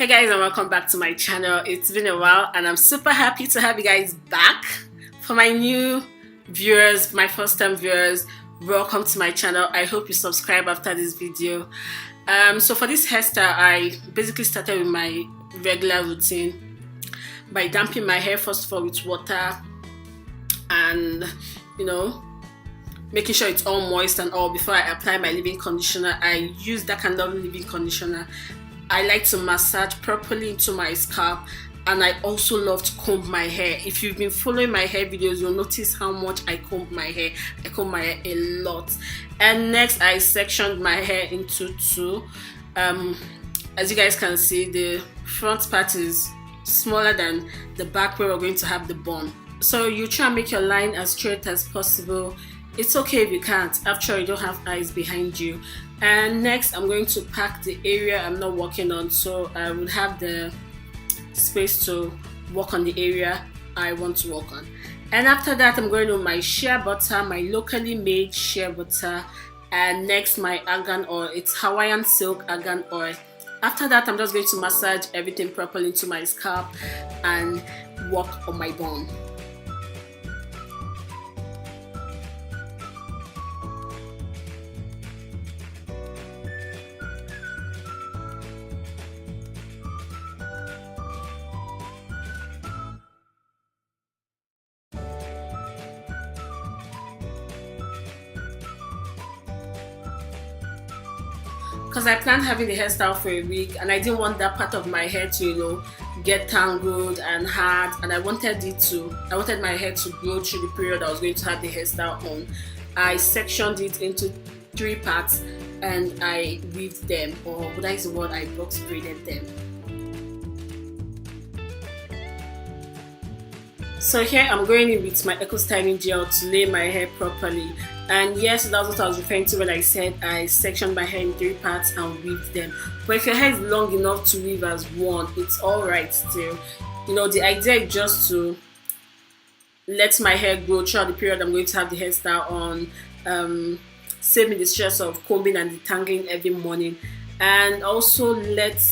Hey guys, and welcome back to my channel. It's been a while and I'm super happy to have you guys back. For my new viewers, my first time viewers, welcome to my channel. I hope you subscribe after this video. So for this hairstyle, I basically started with my regular routine by damping my hair first of all with water and making sure it's all moist and all before I apply my leave-in conditioner. I use that kind of leave-in conditioner. I like to massage properly into my scalp, and I also love to comb my hair. If you've been following my hair videos, you'll notice how much I comb my hair. I comb my hair a lot. And next, I sectioned my hair into two. As you guys can see, the front part is smaller than the back where we're going to have the bun. So you try and make your line as straight as possible. It's okay if you can't. After all, you don't have eyes behind you. And next, I'm going to pack the area I'm not working on, so I would have the space to work on the area I want to work on. And after that, I'm going to my shea butter, my locally made shea butter, and next my argan oil. It's Hawaiian silk argan oil. After that, I'm just going to massage everything properly into my scalp and work on my bun. Because I planned having the hairstyle for a week and I didn't want that part of my hair to get tangled and hard, and I wanted my hair to grow through the period I was going to have the hairstyle on. I sectioned it into 3 parts and I weaved them, or what is the word, I box braided them. So here I'm going in with my Eco Styling Gel to lay my hair properly. And yes, that's what I was referring to when I said I sectioned my hair in 3 parts and weaved them. But if your hair is long enough to weave as one, it's alright still. The idea is just to let my hair grow throughout the period I'm going to have the hairstyle on. Save me the stress of combing and detangling every morning. And also let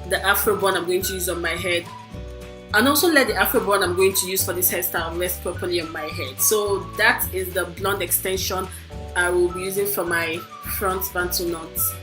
the afro bun I'm going to use on my head, and also let the afro bun I'm going to use for this hairstyle rest properly on my head. So that is the blonde extension I will be using for my front Bantu knots.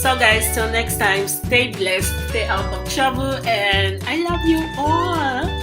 So guys, till next time, stay blessed, stay out of trouble, and I love you all.